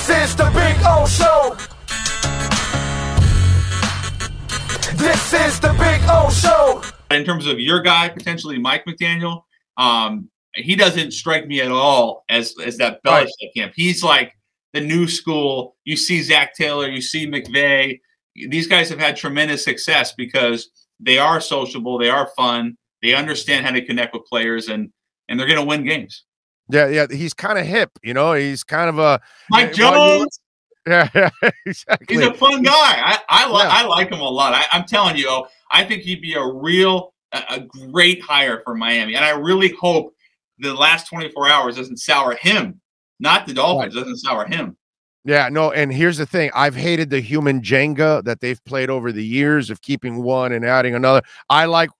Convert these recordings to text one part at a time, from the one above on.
This is the Big O Show. This is the Big O Show. In terms of your guy, potentially Mike McDaniel, he doesn't strike me at all as that Belichick camp. He's like the new school. You see Zach Taylor, you see McVay. These guys have had tremendous success because they are sociable, they are fun, they understand how to connect with players, and they're going to win games. Yeah. He's kind of hip, you know. He's kind of a Mike Jones. Yeah, exactly. He's a fun guy. I like him a lot. I'm telling you, I think he'd be a great hire for Miami, and I really hope the last 24 hours doesn't sour him, not the Dolphins. Doesn't sour him. Yeah, no, and here's the thing. I've hated the human Jenga that they've played over the years of keeping one and adding another. I like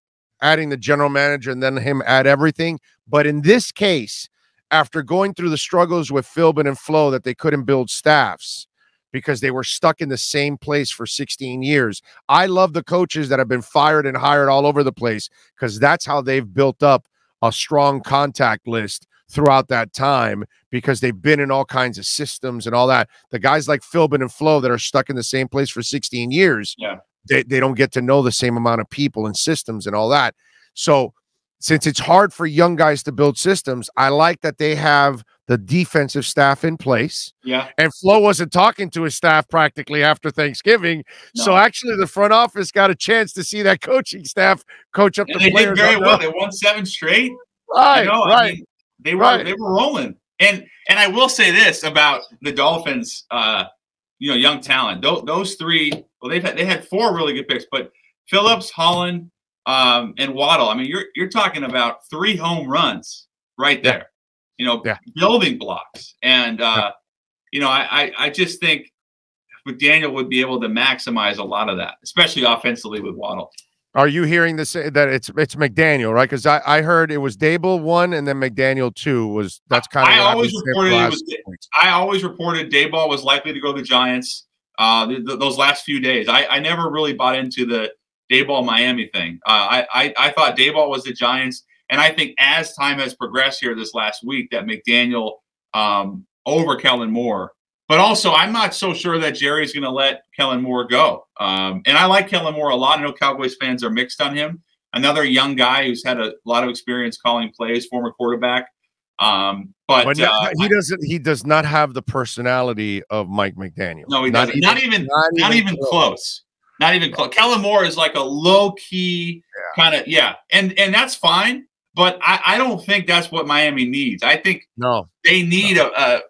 adding the general manager and then him add everything. But in this case, after going through the struggles with Philbin and Flo that they couldn't build staffs because they were stuck in the same place for 16 years, I love the coaches that have been fired and hired all over the place because that's how they've built up a strong contact list throughout that time because they've been in all kinds of systems and all that. The guys like Philbin and Flo that are stuck in the same place for 16 years, they don't get to know the same amount of people and systems and all that. So since it's hard for young guys to build systems, I like that they have the defensive staff in place. Yeah. And Flo wasn't talking to his staff practically after Thanksgiving. No. So actually the front office got a chance to see that coaching staff coach up the players. They did very well. They won 7 straight. Right, I mean, they were rolling. And I will say this about the Dolphins, young talent. Those three, well, they had 4 really good picks, but Phillips, Holland, and Waddle. I mean, you're talking about 3 home runs right there. Building blocks. And I just think McDaniel would be able to maximize a lot of that, especially offensively with Waddle. Are you hearing this that it's McDaniel, right? Because I heard it was Dable 1 and then McDaniel 2 that's kind of. I always reported Daboll was likely to go to the Giants those last few days. I never really bought into the Daboll Miami thing. I thought Daboll was the Giants, and I think as time has progressed here this last week, that McDaniel over Kellen Moore. But also, I'm not so sure that Jerry's going to let Kellen Moore go. And I like Kellen Moore a lot. I know Cowboys fans are mixed on him. Another young guy who's had a lot of experience calling plays, former quarterback. But he does not have the personality of Mike McDaniel. No, he doesn't. Not even close. Not even close. Kellen Moore is like a low key kind of and that's fine. But I don't think that's what Miami needs. I think they need a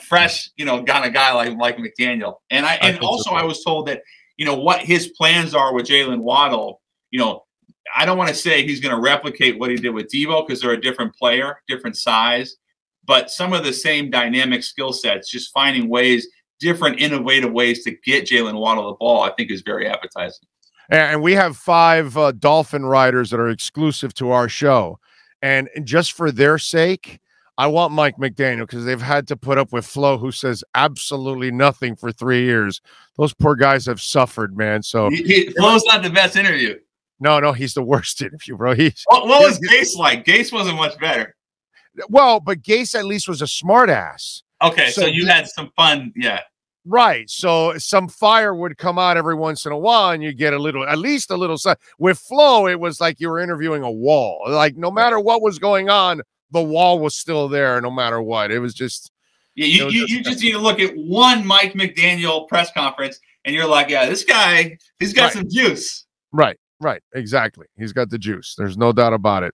fresh, kind of guy like McDaniel. And I was told that, what his plans are with Jalen Waddle, I don't want to say he's going to replicate what he did with Devo because they're a different player, different size, but some of the same dynamic skill sets, just finding different innovative ways to get Jalen Waddle the ball, I think is very appetizing. And we have 5 Dolphin riders that are exclusive to our show. And just for their sake, I want Mike McDaniel because they've had to put up with Flo, who says absolutely nothing for 3 years. Those poor guys have suffered, man. So Flo's not the best interview. No, he's the worst interview, bro. What was Gase like? Gase wasn't much better. Well, but Gase at least was a smart ass. Okay, so you had some fun, Right. So some fire would come out every once in a while and you get at least a little. With Flo, it was like you were interviewing a wall. Like no matter what was going on, the wall was still there no matter what. It was just. Yeah, you just need to look at one Mike McDaniel press conference and you're like, this guy, he's got some juice. Right. Exactly. He's got the juice. There's no doubt about it.